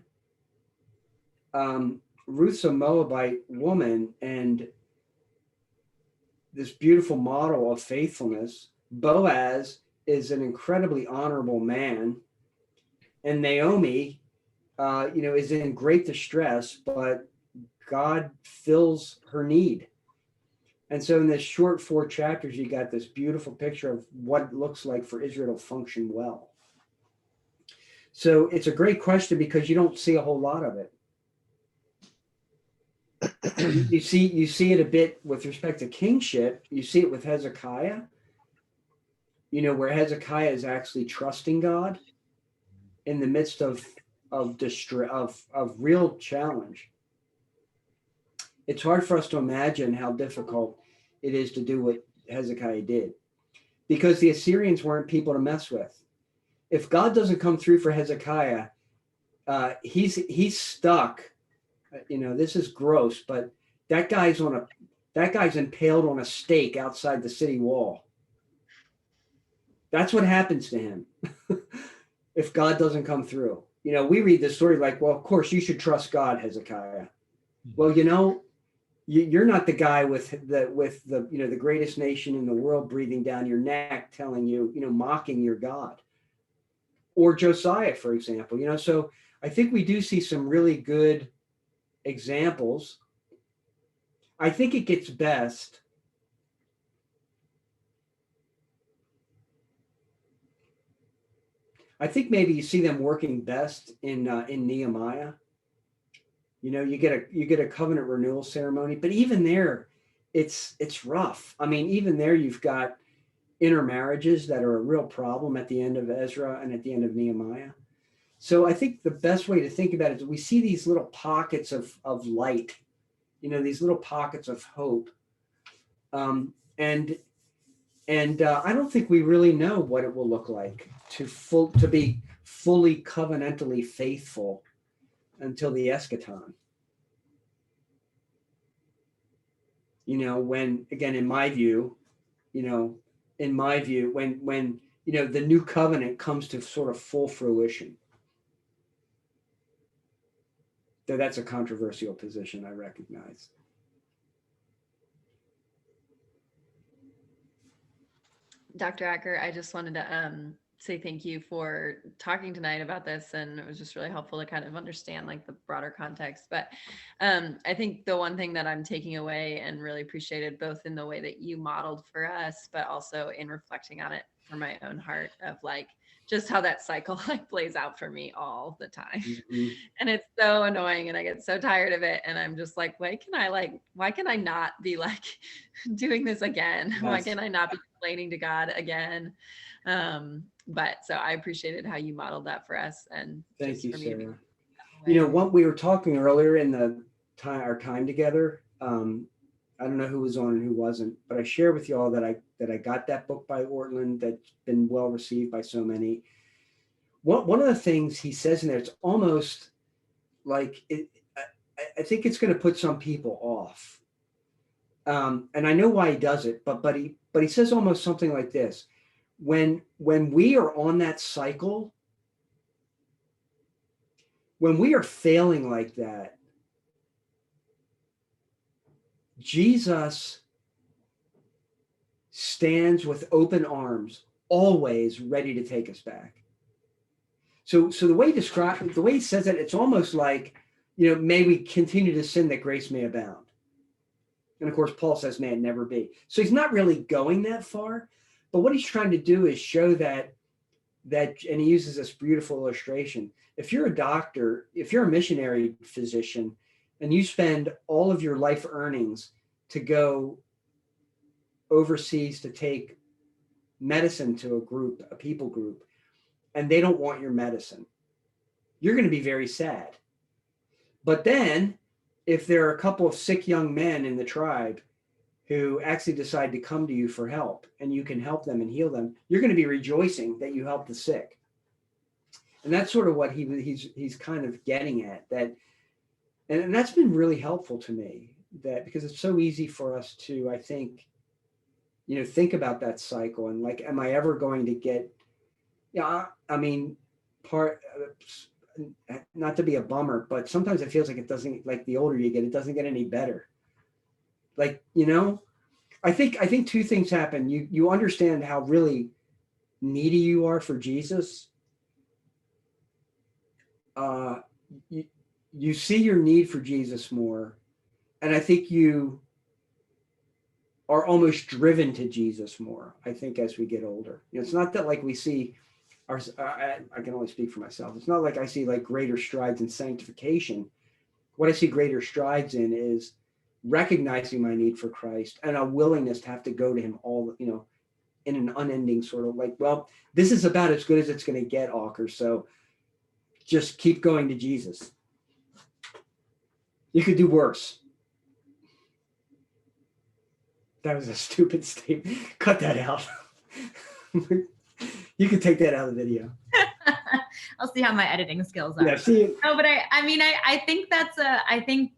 Ruth's a Moabite woman, and this beautiful model of faithfulness. Boaz is an incredibly honorable man, and Naomi, is in great distress, but God fills her need. And so in this short 4 chapters, you got this beautiful picture of what it looks like for Israel to function well. So it's a great question because you don't see a whole lot of it. You see it a bit with respect to kingship. You see it with Hezekiah, where Hezekiah is actually trusting God in the midst of distress, of real challenge. It's hard for us to imagine how difficult it is to do what Hezekiah did, because the Assyrians weren't people to mess with. If God doesn't come through for Hezekiah, he's stuck. This is gross, but that guy's impaled on a stake outside the city wall. That's what happens to him if God doesn't come through. We read this story like, well, of course you should trust God, Hezekiah. Well, You're not the guy with the the greatest nation in the world breathing down your neck, telling you, mocking your God. Or Josiah, for example. So I think we do see some really good examples. I think it gets best. I think maybe you see them working best in Nehemiah. You get a covenant renewal ceremony, but even there, it's rough. I mean, even there, you've got intermarriages that are a real problem at the end of Ezra and at the end of Nehemiah. So I think the best way to think about it is we see these little pockets of light, these little pockets of hope, and I don't think we really know what it will look like to be fully covenantally faithful until the eschaton. When, again, in my view, when the new covenant comes to sort of full fruition. Though that's a controversial position, I recognize. Dr. Aucker, I just wanted to say thank you for talking tonight about this, and it was just really helpful to kind of understand like the broader context. But I think the one thing that I'm taking away and really appreciated, both in the way that you modeled for us, but also in reflecting on it for my own heart, of like just how that cycle like plays out for me all the time. Mm-hmm. And it's so annoying and I get so tired of it. And I'm just like, why can I not be like doing this again? Yes. Why can I not be complaining to God again? But so I appreciated how you modeled that for us. And thank you, Sarah. What we were talking earlier in our time together, I don't know who was on and who wasn't, but I shared with you all that I got that book by Ortlund that's been well received by so many. One of the things he says in there, it's almost like I think it's going to put some people off. And I know why he does it, but he says almost something like this. When we are on that cycle, when we are failing like that, Jesus stands with open arms, always ready to take us back. So the way he says it, it's almost like, may we continue to sin that grace may abound. And of course, Paul says, may it never be. So he's not really going that far, but what he's trying to do is show that, and he uses this beautiful illustration. If you're a doctor, if you're a missionary physician, and you spend all of your life earnings to go overseas to take medicine to a people group, and they don't want your medicine, you're going to be very sad. But then if there are a couple of sick young men in the tribe who actually decide to come to you for help, and you can help them and heal them, you're going to be rejoicing that you helped the sick. And that's sort of what he's kind of getting at, that, and that's been really helpful to me, that because it's so easy for us to, I think, think about that cycle and like, am I ever going to get, I mean, not to be a bummer, but sometimes it feels like it doesn't, like the older you get, it doesn't get any better. Like, I think two things happen. You understand how really needy you are for Jesus. You see your need for Jesus more. And I think you are almost driven to Jesus more, I think, as we get older. It's not that like we see I can only speak for myself. It's not like I see like greater strides in sanctification. What I see greater strides in is recognizing my need for Christ and a willingness to have to go to him all, in an unending sort of like, well, this is about as good as it's going to get, Aucker. So just keep going to Jesus. You could do worse. That was a stupid statement. Cut that out. You can take that out of the video. I'll see how my editing skills are. Yeah, see. No, but I think that's I think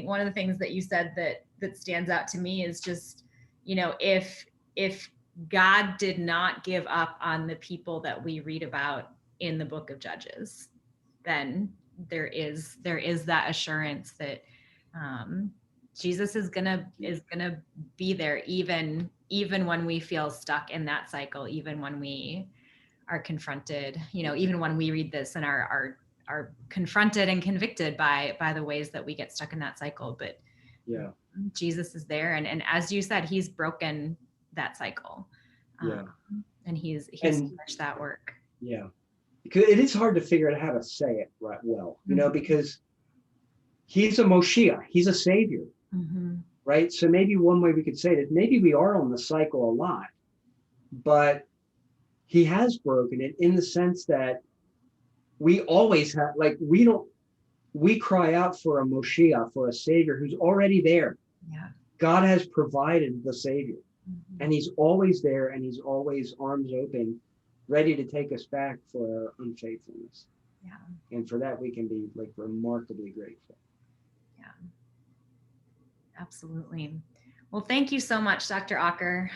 one of the things that you said that stands out to me is just, if God did not give up on the people that we read about in the book of Judges, then there is that assurance that Jesus is gonna be there even when we feel stuck in that cycle, even when we are confronted, even when we read this and are confronted and convicted by the ways that we get stuck in that cycle. But Yeah. Jesus is there, and as you said, he's broken that cycle. Yeah. And he's And- finished that work. Yeah. Because it is hard to figure out how to say it right well, because he's a Moshiach, he's a savior, right? So maybe one way we could say it is maybe we are on the cycle a lot, but he has broken it in the sense that we always have, like, we cry out for a Moshiach, for a savior who's already there. Yeah. God has provided the savior, and he's always there, and he's always arms open, ready to take us back for our unfaithfulness. Yeah. And for that, we can be like remarkably grateful. Yeah. Absolutely. Well, thank you so much, Dr. Aucker.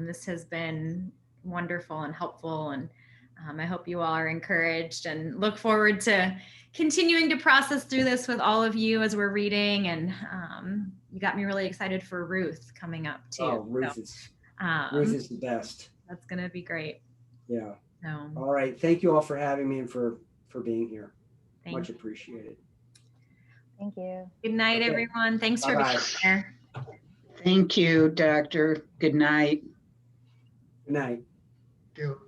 This has been wonderful and helpful, and I hope you all are encouraged, and look forward to continuing to process through this with all of you as we're reading. And you got me really excited for Ruth coming up too. Oh, Ruth is the best. That's going to be great. Yeah. So, All right. Thank you all for having me and for being here. Much you. appreciated. Thank you. Good night, Okay. everyone. Thanks for Bye-bye. being here. Thank you, Doctor. Good night. Good night. Thank you.